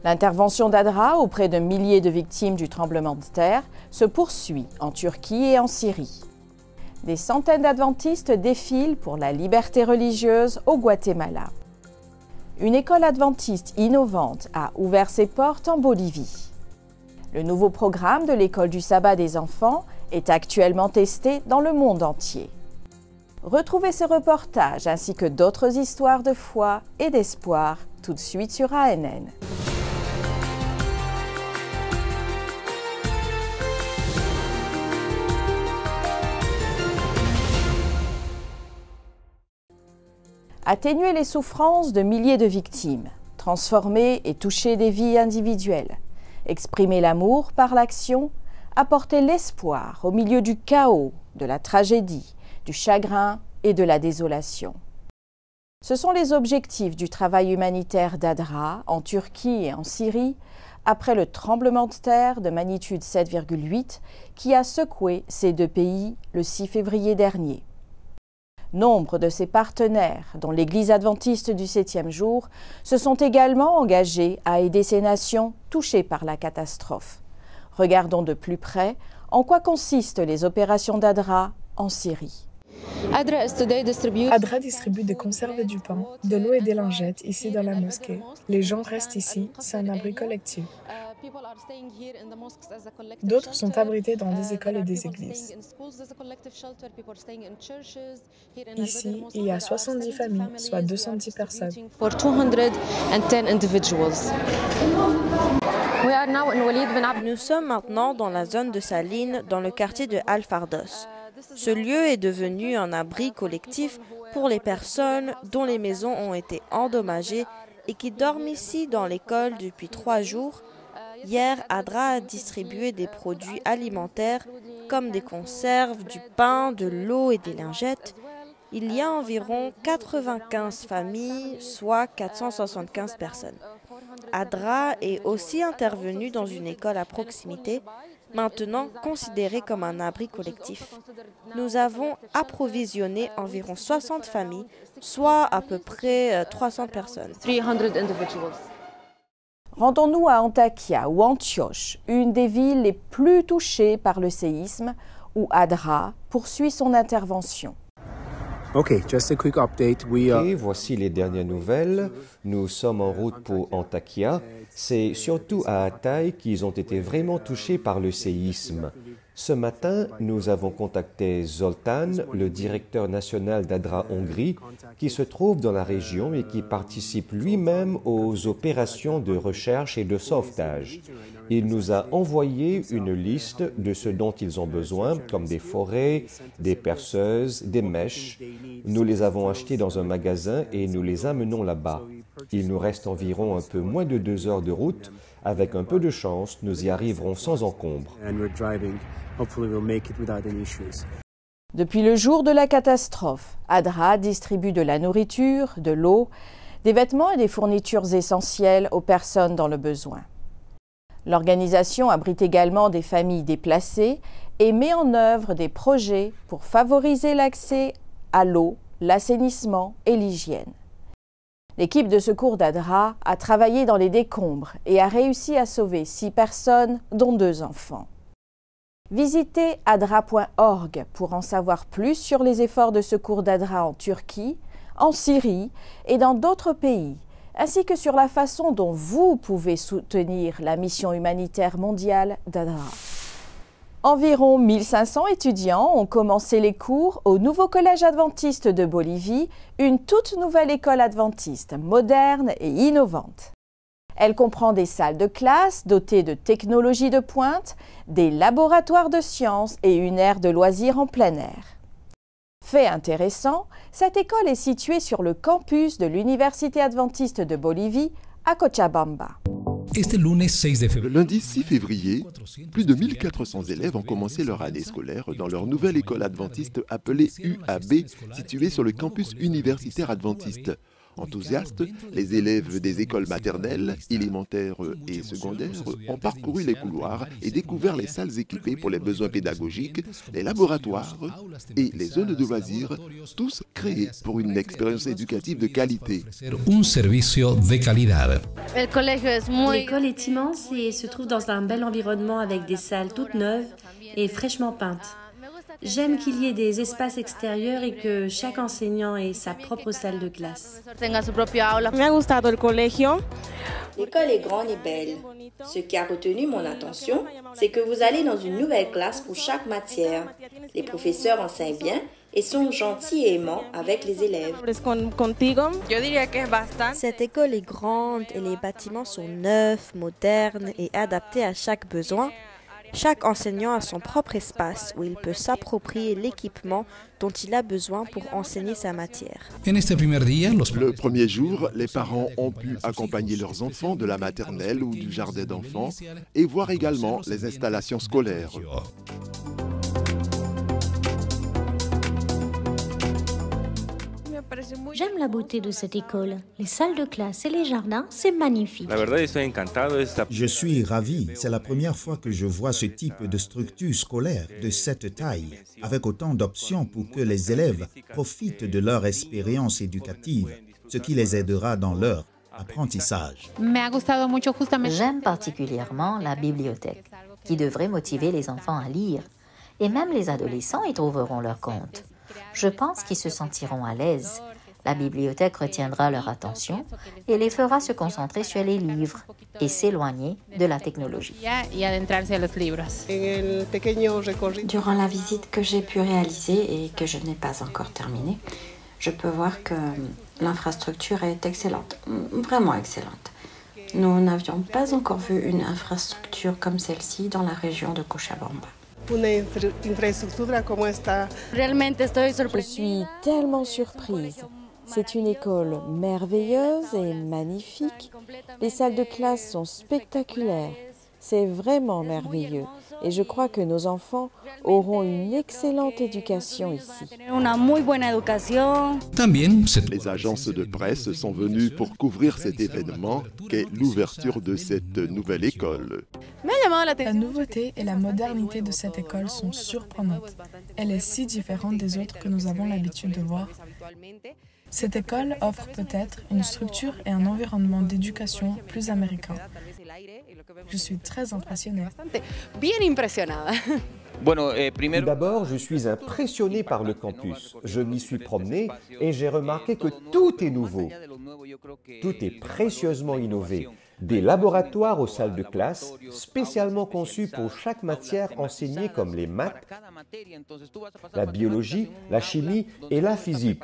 L'intervention d'ADRA auprès de milliers de victimes du tremblement de terre se poursuit en Turquie et en Syrie. Des centaines d'adventistes défilent pour la liberté religieuse au Guatemala. Une école adventiste innovante a ouvert ses portes en Bolivie. Le nouveau programme de l'école du sabbat des enfants est actuellement testé dans le monde entier. Retrouvez ce reportage ainsi que d'autres histoires de foi et d'espoir tout de suite sur ANN. Atténuer les souffrances de milliers de victimes, transformer et toucher des vies individuelles, exprimer l'amour par l'action, apporter l'espoir au milieu du chaos, de la tragédie, du chagrin et de la désolation. Ce sont les objectifs du travail humanitaire d'ADRA en Turquie et en Syrie après le tremblement de terre de magnitude 7,8 qui a secoué ces deux pays le 6 février dernier. Nombre de ses partenaires, dont l'Église adventiste du 7e jour, se sont également engagés à aider ces nations touchées par la catastrophe. Regardons de plus près en quoi consistent les opérations d'ADRA en Syrie. ADRA distribue des conserves et du pain, de l'eau et des lingettes ici dans la mosquée. Les gens restent ici, c'est un abri collectif. D'autres sont abrités dans des écoles et des églises. Ici, il y a 70 familles, soit 210 personnes. Nous sommes maintenant dans la zone de Saline, dans le quartier de Al-Fardos. Ce lieu est devenu un abri collectif pour les personnes dont les maisons ont été endommagées et qui dorment ici dans l'école depuis 3 jours. Hier, ADRA a distribué des produits alimentaires comme des conserves, du pain, de l'eau et des lingettes. Il y a environ 95 familles, soit 475 personnes. ADRA est aussi intervenu dans une école à proximité, maintenant considérée comme un abri collectif. Nous avons approvisionné environ 60 familles, soit à peu près 300 personnes. Rendons-nous à Antakya ou Antioche, une des villes les plus touchées par le séisme, où ADRA poursuit son intervention. Et voici les dernières nouvelles. Nous sommes en route pour Antakya. C'est surtout à Hatay qu'ils ont été vraiment touchés par le séisme. Ce matin, nous avons contacté Zoltan, le directeur national d'ADRA Hongrie, qui se trouve dans la région et qui participe lui-même aux opérations de recherche et de sauvetage. Il nous a envoyé une liste de ce dont ils ont besoin, comme des forêts, des perceuses, des mèches. Nous les avons achetés dans un magasin et nous les amenons là-bas. Il nous reste environ un peu moins de 2 heures de route. Avec un peu de chance, nous y arriverons sans encombre. Depuis le jour de la catastrophe, ADRA distribue de la nourriture, de l'eau, des vêtements et des fournitures essentielles aux personnes dans le besoin. L'organisation abrite également des familles déplacées et met en œuvre des projets pour favoriser l'accès à l'eau, l'assainissement et l'hygiène. L'équipe de secours d'ADRA a travaillé dans les décombres et a réussi à sauver 6 personnes, dont 2 enfants. Visitez adra.org pour en savoir plus sur les efforts de secours d'ADRA en Turquie, en Syrie et dans d'autres pays, ainsi que sur la façon dont vous pouvez soutenir la mission humanitaire mondiale d'ADRA. Environ 1500 étudiants ont commencé les cours au nouveau collège adventiste de Bolivie, une toute nouvelle école adventiste, moderne et innovante. Elle comprend des salles de classe dotées de technologies de pointe, des laboratoires de sciences et une aire de loisirs en plein air. Fait intéressant, cette école est située sur le campus de l'Université adventiste de Bolivie à Cochabamba. Le lundi 6 février, plus de 1400 élèves ont commencé leur année scolaire dans leur nouvelle école adventiste appelée UAB, située sur le campus universitaire adventiste. Enthousiastes, les élèves des écoles maternelles, élémentaires et secondaires ont parcouru les couloirs et découvert les salles équipées pour les besoins pédagogiques, les laboratoires et les zones de loisirs, tous créés pour une expérience éducative de qualité. L'école est immense et se trouve dans un bel environnement avec des salles toutes neuves et fraîchement peintes. J'aime qu'il y ait des espaces extérieurs et que chaque enseignant ait sa propre salle de classe. L'école est grande et belle. Ce qui a retenu mon attention, c'est que vous allez dans une nouvelle classe pour chaque matière. Les professeurs enseignent bien et sont gentils et aimants avec les élèves. Cette école est grande et les bâtiments sont neufs, modernes et adaptés à chaque besoin. Chaque enseignant a son propre espace où il peut s'approprier l'équipement dont il a besoin pour enseigner sa matière. Le premier jour, les parents ont pu accompagner leurs enfants de la maternelle ou du jardin d'enfants et voir également les installations scolaires. J'aime la beauté de cette école. Les salles de classe et les jardins, c'est magnifique. Je suis ravi. C'est la première fois que je vois ce type de structure scolaire de cette taille, avec autant d'options pour que les élèves profitent de leur expérience éducative, ce qui les aidera dans leur apprentissage. J'aime particulièrement la bibliothèque, qui devrait motiver les enfants à lire. Et même les adolescents y trouveront leur compte. Je pense qu'ils se sentiront à l'aise. La bibliothèque retiendra leur attention et les fera se concentrer sur les livres et s'éloigner de la technologie. Durant la visite que j'ai pu réaliser et que je n'ai pas encore terminée, je peux voir que l'infrastructure est excellente, vraiment excellente. Nous n'avions pas encore vu une infrastructure comme celle-ci dans la région de Cochabamba. Je suis tellement surprise. C'est une école merveilleuse et magnifique. Les salles de classe sont spectaculaires. C'est vraiment merveilleux. Et je crois que nos enfants auront une excellente éducation ici. Les agences de presse sont venues pour couvrir cet événement qu'est l'ouverture de cette nouvelle école. La nouveauté et la modernité de cette école sont surprenantes. Elle est si différente des autres que nous avons l'habitude de voir. Cette école offre peut-être une structure et un environnement d'éducation plus américains. Je suis très impressionnée. Tout d'abord, je suis impressionné par le campus. Je m'y suis promené et j'ai remarqué que tout est nouveau. Tout est précieusement innové. Des laboratoires aux salles de classe, spécialement conçus pour chaque matière enseignée comme les maths, la biologie, la chimie et la physique.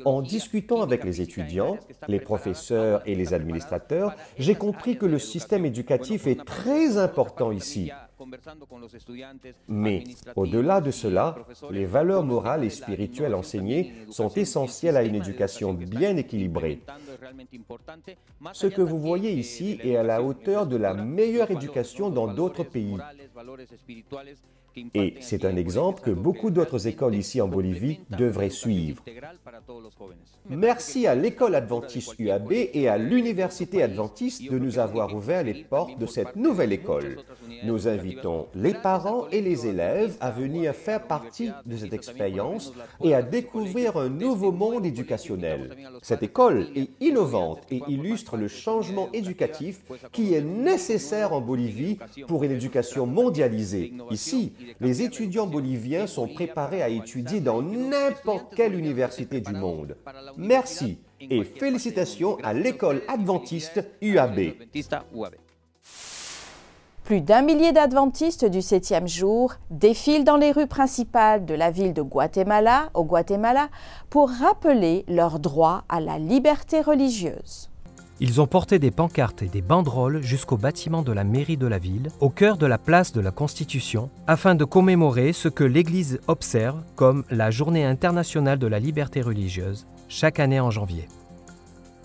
En discutant avec les étudiants, les professeurs et les administrateurs, j'ai compris que le système éducatif est très important ici. Mais au-delà de cela, les valeurs morales et spirituelles enseignées sont essentielles à une éducation bien équilibrée. Ce que vous voyez ici est à la hauteur de la meilleure éducation dans d'autres pays. Et c'est un exemple que beaucoup d'autres écoles ici en Bolivie devraient suivre. Merci à l'école adventiste UAB et à l'université adventiste de nous avoir ouvert les portes de cette nouvelle école. Nous invitons les parents et les élèves à venir faire partie de cette expérience et à découvrir un nouveau monde éducationnel. Cette école est innovante et illustre le changement éducatif qui est nécessaire en Bolivie pour une éducation mondialisée. Ici, les étudiants boliviens sont préparés à étudier dans n'importe quelle université du monde. Merci et félicitations à l'école adventiste UAB. Plus d'1 millier d'adventistes du 7e jour défilent dans les rues principales de la ville de Guatemala, au Guatemala, pour rappeler leur droit à la liberté religieuse. Ils ont porté des pancartes et des banderoles jusqu'au bâtiment de la mairie de la ville, au cœur de la place de la Constitution, afin de commémorer ce que l'Église observe comme la Journée internationale de la liberté religieuse, chaque année en janvier.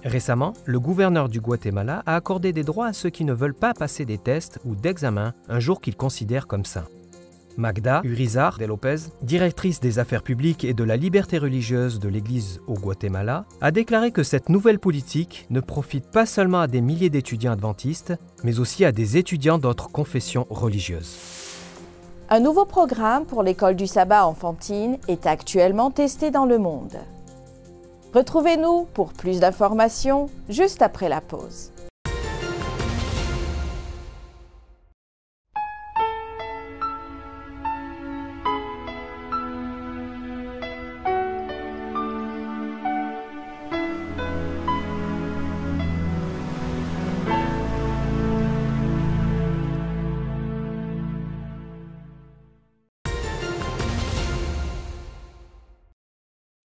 Récemment, le gouverneur du Guatemala a accordé des droits à ceux qui ne veulent pas passer des tests ou d'examens un jour qu'ils considèrent comme saint. Magda Urizar de Lopez, directrice des affaires publiques et de la liberté religieuse de l'Église au Guatemala, a déclaré que cette nouvelle politique ne profite pas seulement à des milliers d'étudiants adventistes, mais aussi à des étudiants d'autres confessions religieuses. Un nouveau programme pour l'école du sabbat enfantine est actuellement testé dans le monde. Retrouvez-nous pour plus d'informations juste après la pause.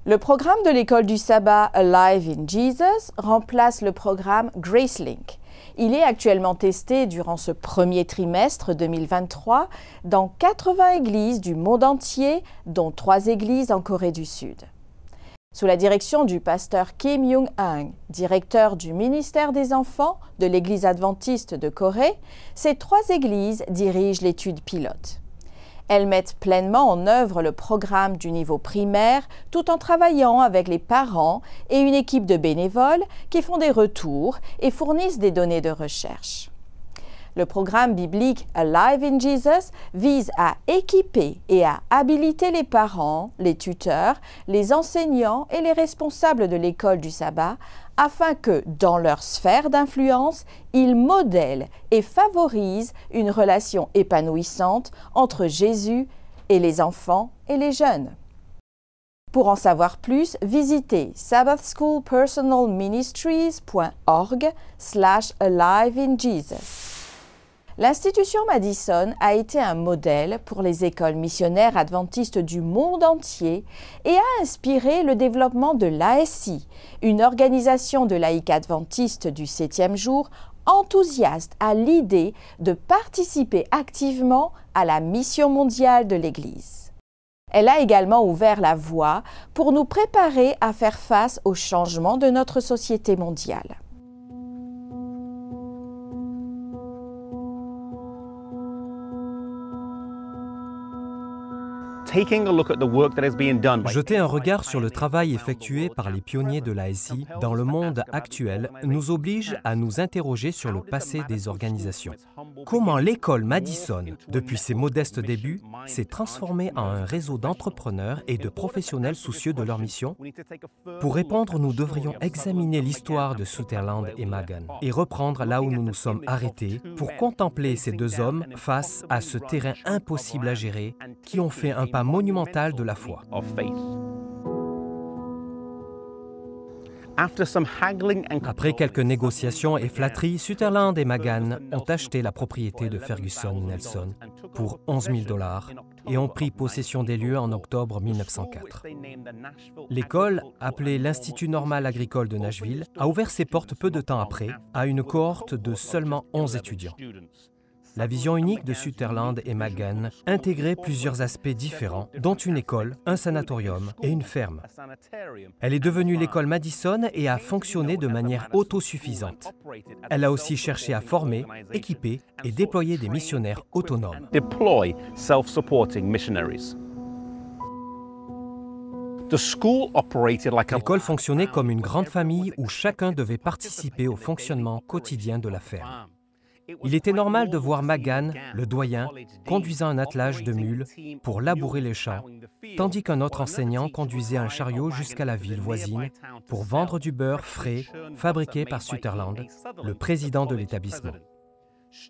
Le programme de l'école du sabbat Alive in Jesus remplace le programme GraceLink. Il est actuellement testé durant ce premier trimestre 2023 dans 80 églises du monde entier, dont 3 églises en Corée du Sud. Sous la direction du pasteur Kim Young-han, directeur du ministère des enfants de l'Église adventiste de Corée, ces 3 églises dirigent l'étude pilote. Elles mettent pleinement en œuvre le programme du niveau primaire tout en travaillant avec les parents et une équipe de bénévoles qui font des retours et fournissent des données de recherche. Le programme biblique Alive in Jesus vise à équiper et à habiliter les parents, les tuteurs, les enseignants et les responsables de l'école du sabbat afin que, dans leur sphère d'influence, ils modèlent et favorisent une relation épanouissante entre Jésus et les enfants et les jeunes. Pour en savoir plus, visitez sabbathschoolpersonalministries.org/aliveinjesus. L'institution Madison a été un modèle pour les écoles missionnaires adventistes du monde entier et a inspiré le développement de l'ASI, une organisation de laïcs adventistes du 7e jour enthousiaste à l'idée de participer activement à la mission mondiale de l'Église. Elle a également ouvert la voie pour nous préparer à faire face aux changements de notre société mondiale. Jeter un regard sur le travail effectué par les pionniers de l'ASI dans le monde actuel nous oblige à nous interroger sur le passé des organisations. Comment l'école Madison, depuis ses modestes débuts, s'est transformée en un réseau d'entrepreneurs et de professionnels soucieux de leur mission? Pour répondre, nous devrions examiner l'histoire de Sutherland et Magan et reprendre là où nous nous sommes arrêtés pour contempler ces 2 hommes face à ce terrain impossible à gérer qui ont fait un pas monumental de la foi. Après quelques négociations et flatteries, Sutherland et Magan ont acheté la propriété de Ferguson Nelson pour 11 000 $ et ont pris possession des lieux en octobre 1904. L'école, appelée l'Institut normal agricole de Nashville, a ouvert ses portes peu de temps après à une cohorte de seulement 11 étudiants. La vision unique de Sutherland et Magan intégrait plusieurs aspects différents, dont une école, un sanatorium et une ferme. Elle est devenue l'école Madison et a fonctionné de manière autosuffisante. Elle a aussi cherché à former, équiper et déployer des missionnaires autonomes. L'école fonctionnait comme une grande famille où chacun devait participer au fonctionnement quotidien de la ferme. Il était normal de voir Magan, le doyen, conduisant un attelage de mules pour labourer les champs, tandis qu'un autre enseignant conduisait un chariot jusqu'à la ville voisine pour vendre du beurre frais fabriqué par Sutherland, le président de l'établissement.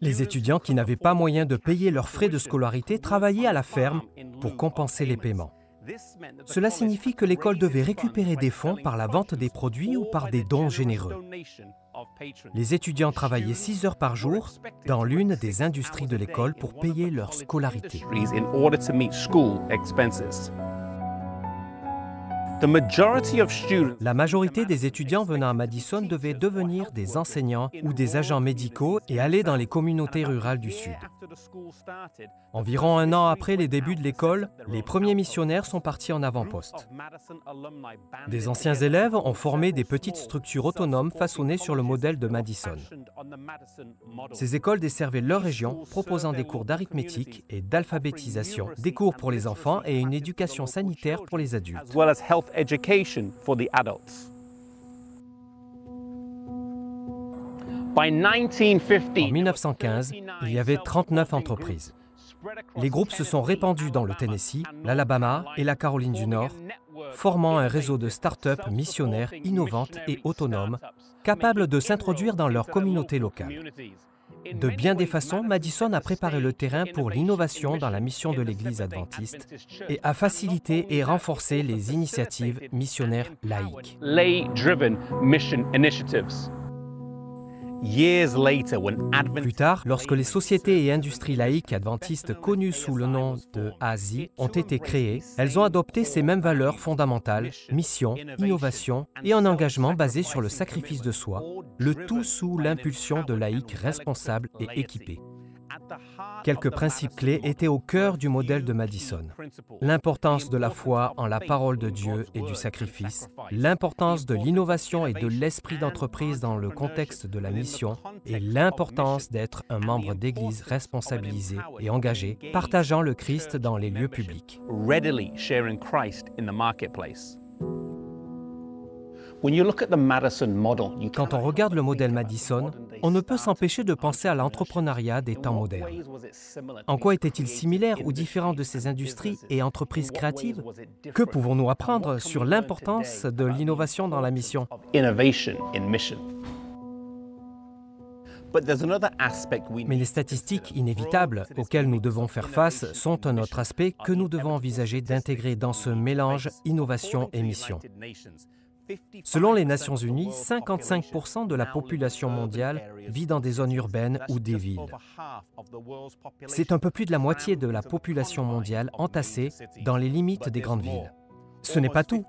Les étudiants qui n'avaient pas moyen de payer leurs frais de scolarité travaillaient à la ferme pour compenser les paiements. Cela signifie que l'école devait récupérer des fonds par la vente des produits ou par des dons généreux. Les étudiants travaillaient 6 heures par jour dans l'une des industries de l'école pour payer leur scolarité. La majorité des étudiants venant à Madison devaient devenir des enseignants ou des agents médicaux et aller dans les communautés rurales du Sud. Environ 1 an après les débuts de l'école, les premiers missionnaires sont partis en avant-poste. Des anciens élèves ont formé des petites structures autonomes façonnées sur le modèle de Madison. Ces écoles desservaient leur région, proposant des cours d'arithmétique et d'alphabétisation, des cours pour les enfants et une éducation sanitaire pour les adultes. En 1915, il y avait 39 entreprises. Les groupes se sont répandus dans le Tennessee, l'Alabama et la Caroline du Nord, formant un réseau de start-up missionnaires innovantes et autonomes, capables de s'introduire dans leur communauté locale. De bien des façons, Madison a préparé le terrain pour l'innovation dans la mission de l'Église adventiste et a facilité et renforcé les initiatives missionnaires laïques. Plus tard, lorsque les sociétés et industries laïques adventistes connues sous le nom de ASI ont été créées, elles ont adopté ces mêmes valeurs fondamentales, mission, innovation et un engagement basé sur le sacrifice de soi, le tout sous l'impulsion de laïcs responsables et équipés. Quelques principes clés étaient au cœur du modèle de Madison. L'importance de la foi en la parole de Dieu et du sacrifice, l'importance de l'innovation et de l'esprit d'entreprise dans le contexte de la mission, et l'importance d'être un membre d'Église responsabilisé et engagé, partageant le Christ dans les lieux publics. Quand on regarde le modèle Madison, on ne peut s'empêcher de penser à l'entrepreneuriat des temps modernes. En quoi était-il similaire ou différent de ces industries et entreprises créatives? Que pouvons-nous apprendre sur l'importance de l'innovation dans la mission? Mais les statistiques inévitables auxquelles nous devons faire face sont un autre aspect que nous devons envisager d'intégrer dans ce mélange innovation et mission. Selon les Nations Unies, 55% de la population mondiale vit dans des zones urbaines ou des villes. C'est un peu plus de la moitié de la population mondiale entassée dans les limites des grandes villes. Ce n'est pas tout.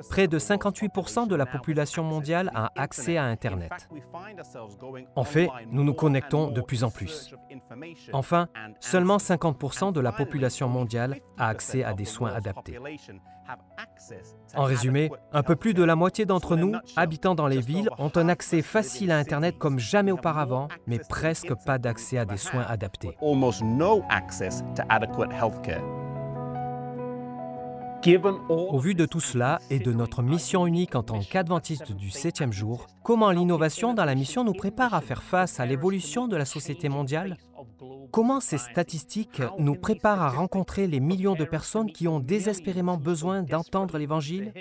Près de 58% de la population mondiale a accès à Internet. En fait, nous nous connectons de plus en plus. Enfin, seulement 50% de la population mondiale a accès à des soins adaptés. En résumé, un peu plus de la moitié d'entre nous, habitant dans les villes, ont un accès facile à Internet comme jamais auparavant, mais presque pas d'accès à des soins adaptés. Au vu de tout cela et de notre mission unique en tant qu'adventistes du 7e jour, comment l'innovation dans la mission nous prépare à faire face à l'évolution de la société mondiale? Comment ces statistiques nous préparent à rencontrer les millions de personnes qui ont désespérément besoin d'entendre l'Évangile?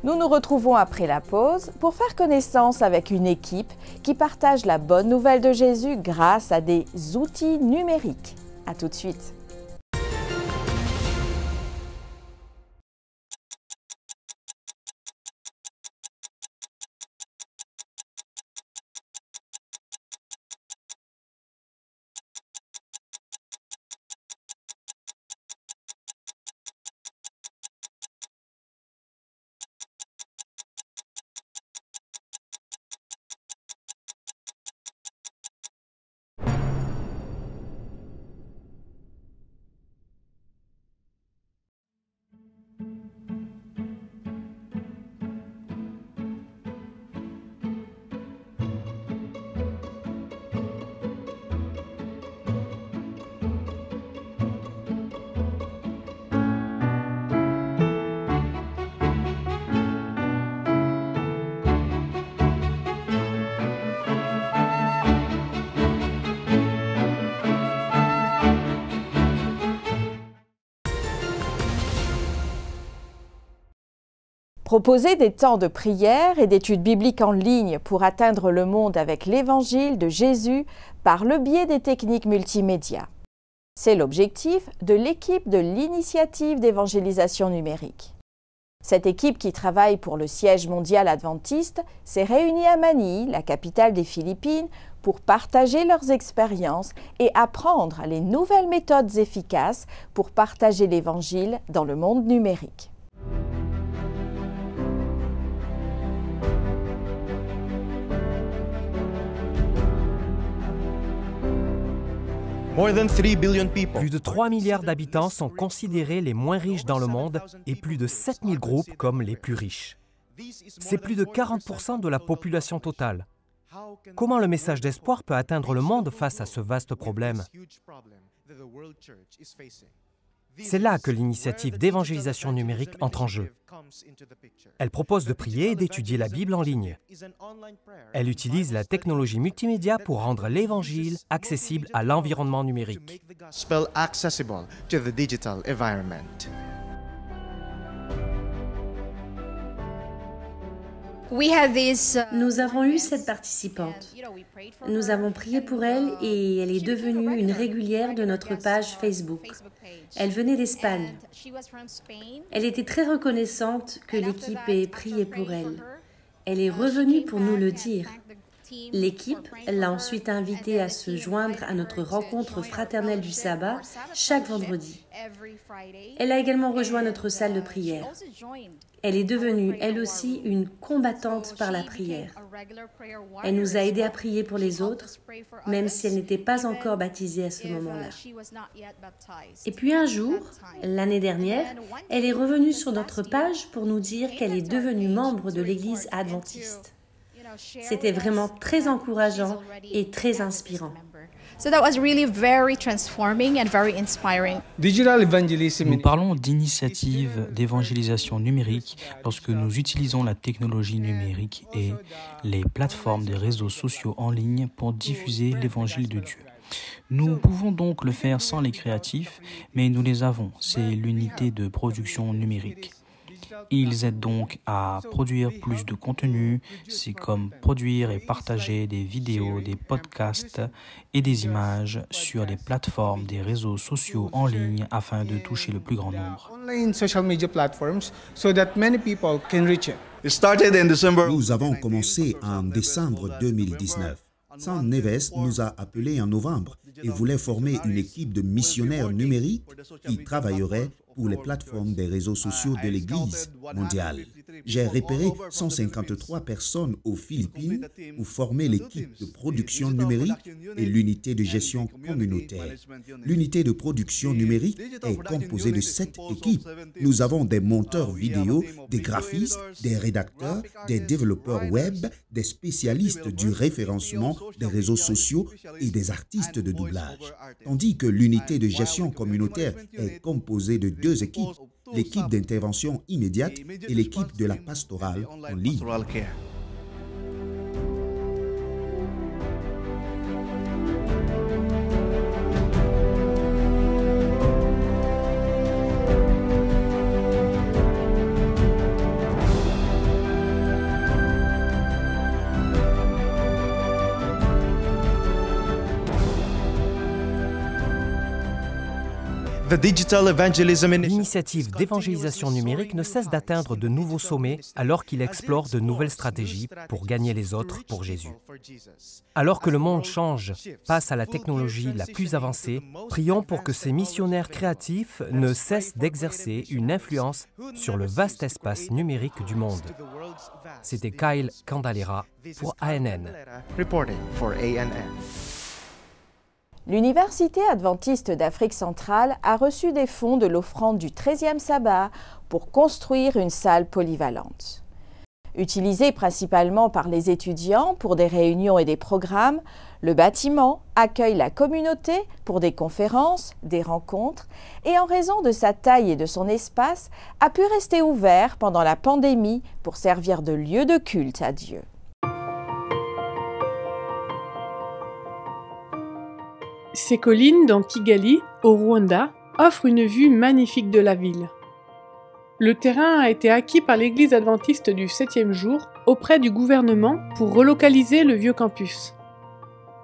Nous nous retrouvons après la pause pour faire connaissance avec une équipe qui partage la bonne nouvelle de Jésus grâce à des outils numériques. À tout de suite. Proposer des temps de prière et d'études bibliques en ligne pour atteindre le monde avec l'Évangile de Jésus par le biais des techniques multimédia. C'est l'objectif de l'équipe de l'Initiative d'évangélisation numérique. Cette équipe qui travaille pour le siège mondial adventiste s'est réunie à Manille, la capitale des Philippines, pour partager leurs expériences et apprendre les nouvelles méthodes efficaces pour partager l'Évangile dans le monde numérique. Plus de 3 milliards d'habitants sont considérés les moins riches dans le monde et plus de 7000 groupes comme les plus riches. C'est plus de 40% de la population totale. Comment le message d'espoir peut atteindre le monde face à ce vaste problème? C'est là que l'initiative d'évangélisation numérique entre en jeu. Elle propose de prier et d'étudier la Bible en ligne. Elle utilise la technologie multimédia pour rendre l'Évangile accessible à l'environnement numérique. Nous avons eu cette participante. Nous avons prié pour elle et elle est devenue une régulière de notre page Facebook. Elle venait d'Espagne. Elle était très reconnaissante que l'équipe ait prié pour elle. Elle est revenue pour nous le dire. L'équipe l'a ensuite invitée à se joindre à notre rencontre fraternelle du sabbat chaque vendredi. Elle a également rejoint notre salle de prière. Elle est devenue, elle aussi, une combattante par la prière. Elle nous a aidés à prier pour les autres, même si elle n'était pas encore baptisée à ce moment-là. Et puis un jour, l'année dernière, elle est revenue sur notre page pour nous dire qu'elle est devenue membre de l'Église adventiste. C'était vraiment très encourageant et très inspirant. So that was really very transforming and very inspiring. Nous parlons d'initiative d'évangélisation numérique lorsque nous utilisons la technologie numérique et les plateformes des réseaux sociaux en ligne pour diffuser l'évangile de Dieu. Nous pouvons donc le faire sans les créatifs, mais nous les avons, c'est l'unité de production numérique. Ils aident donc à produire plus de contenu, c'est comme produire et partager des vidéos, des podcasts et des images sur les plateformes des réseaux sociaux en ligne afin de toucher le plus grand nombre. Nous avons commencé en décembre 2019. Sam Neves nous a appelés en novembre et voulait former une équipe de missionnaires numériques qui travailleraient pour les plateformes des réseaux sociaux de l'Église mondiale. J'ai repéré 153 personnes aux Philippines pour former l'équipe de production numérique et l'unité de gestion communautaire. L'unité de production numérique est composée de 7 équipes. Nous avons des monteurs vidéo, des graphistes, des rédacteurs, des développeurs web, des spécialistes du référencement des réseaux sociaux et des artistes de doublage. Tandis que l'unité de gestion communautaire est composée de 2 équipes, l'équipe d'intervention immédiate et l'équipe de la pastorale en ligne. L'initiative d'évangélisation numérique ne cesse d'atteindre de nouveaux sommets alors qu'il explore de nouvelles stratégies pour gagner les autres pour Jésus. Alors que le monde change, passe à la technologie la plus avancée, prions pour que ces missionnaires créatifs ne cessent d'exercer une influence sur le vaste espace numérique du monde. C'était Kyle Candalera pour ANN. L'Université adventiste d'Afrique centrale a reçu des fonds de l'offrande du 13e sabbat pour construire une salle polyvalente. Utilisée principalement par les étudiants pour des réunions et des programmes, le bâtiment accueille la communauté pour des conférences, des rencontres et en raison de sa taille et de son espace, a pu rester ouvert pendant la pandémie pour servir de lieu de culte à Dieu. Ces collines dans Kigali, au Rwanda, offrent une vue magnifique de la ville. Le terrain a été acquis par l'Église adventiste du 7e jour auprès du gouvernement pour relocaliser le vieux campus.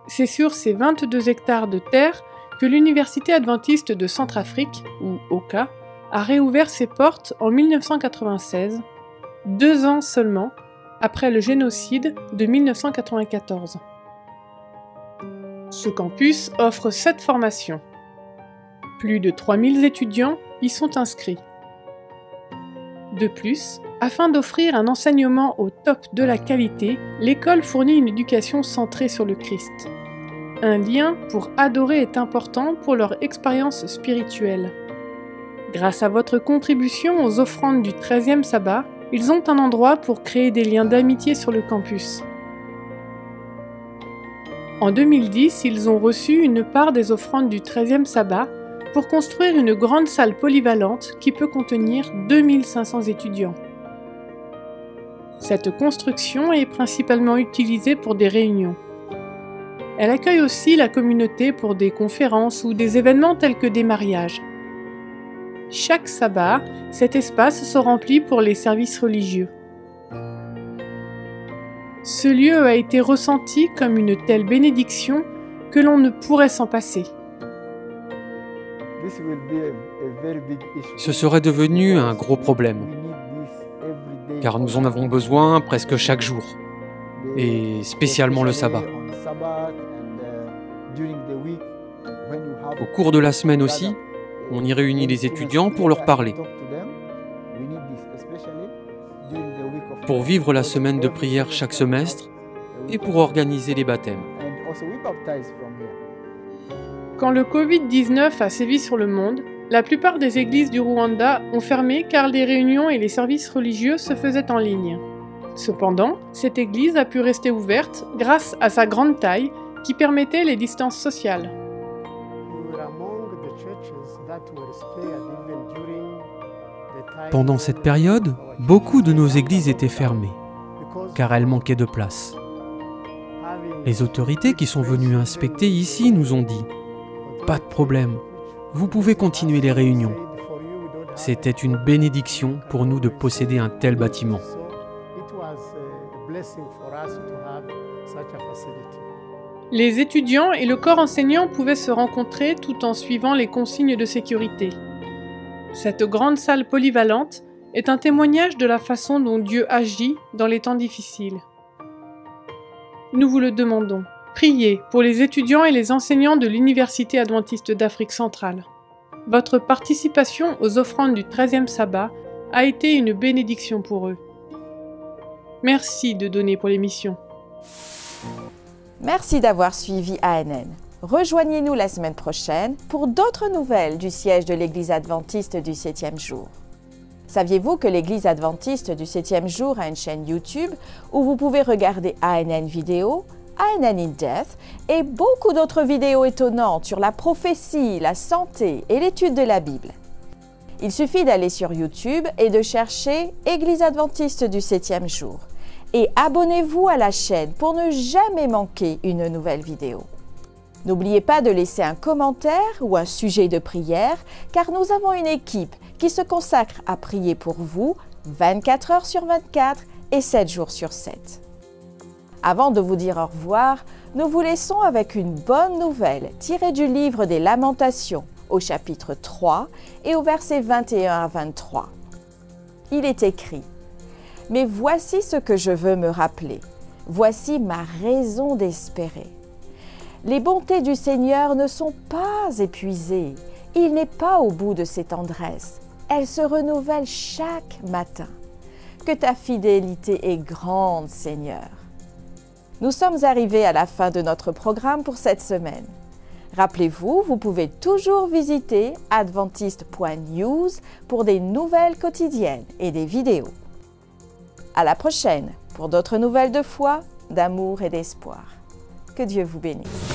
C'est sur ces 22 hectares de terre que l'Université adventiste de Centrafrique, ou OCA, a réouvert ses portes en 1996, 2 ans seulement après le génocide de 1994. Ce campus offre 7 formations. Plus de 3000 étudiants y sont inscrits. De plus, afin d'offrir un enseignement au top de la qualité, l'école fournit une éducation centrée sur le Christ. Un lien pour adorer est important pour leur expérience spirituelle. Grâce à votre contribution aux offrandes du 13e sabbat, ils ont un endroit pour créer des liens d'amitié sur le campus. En 2010, ils ont reçu une part des offrandes du 13e sabbat pour construire une grande salle polyvalente qui peut contenir 2500 étudiants. Cette construction est principalement utilisée pour des réunions. Elle accueille aussi la communauté pour des conférences ou des événements tels que des mariages. Chaque sabbat, cet espace se remplit pour les services religieux. Ce lieu a été ressenti comme une telle bénédiction que l'on ne pourrait s'en passer. Ce serait devenu un gros problème, car nous en avons besoin presque chaque jour, et spécialement le sabbat. Au cours de la semaine aussi, on y réunit les étudiants pour leur parler. Pour vivre la semaine de prière chaque semestre et pour organiser les baptêmes. Quand le Covid-19 a sévi sur le monde, la plupart des églises du Rwanda ont fermé car les réunions et les services religieux se faisaient en ligne. Cependant, cette église a pu rester ouverte grâce à sa grande taille qui permettait les distances sociales. Pendant cette période, beaucoup de nos églises étaient fermées, car elles manquaient de place. Les autorités qui sont venues inspecter ici nous ont dit « Pas de problème, vous pouvez continuer les réunions ». C'était une bénédiction pour nous de posséder un tel bâtiment. Les étudiants et le corps enseignant pouvaient se rencontrer tout en suivant les consignes de sécurité. Cette grande salle polyvalente est un témoignage de la façon dont Dieu agit dans les temps difficiles. Nous vous le demandons. Priez pour les étudiants et les enseignants de l'Université adventiste d'Afrique centrale. Votre participation aux offrandes du 13e sabbat a été une bénédiction pour eux. Merci de donner pour l'émission. Merci d'avoir suivi ANN. Rejoignez-nous la semaine prochaine pour d'autres nouvelles du siège de l'Église adventiste du 7e jour. Saviez-vous que l'Église adventiste du 7e jour a une chaîne YouTube où vous pouvez regarder ANN Vidéo, ANN in Depth et beaucoup d'autres vidéos étonnantes sur la prophétie, la santé et l'étude de la Bible. Il suffit d'aller sur YouTube et de chercher Église adventiste du 7e jour. Et abonnez-vous à la chaîne pour ne jamais manquer une nouvelle vidéo. N'oubliez pas de laisser un commentaire ou un sujet de prière, car nous avons une équipe qui se consacre à prier pour vous 24 heures sur 24 et 7 jours sur 7. Avant de vous dire au revoir, nous vous laissons avec une bonne nouvelle tirée du livre des Lamentations au chapitre 3 et au verset 21 à 23. Il est écrit « Mais voici ce que je veux me rappeler, voici ma raison d'espérer. Les bontés du Seigneur ne sont pas épuisées, il n'est pas au bout de ses tendresses, elles se renouvellent chaque matin. Que ta fidélité est grande, Seigneur. » Nous sommes arrivés à la fin de notre programme pour cette semaine. Rappelez-vous, vous pouvez toujours visiter adventiste.news pour des nouvelles quotidiennes et des vidéos. À la prochaine pour d'autres nouvelles de foi, d'amour et d'espoir. Que Dieu vous bénisse.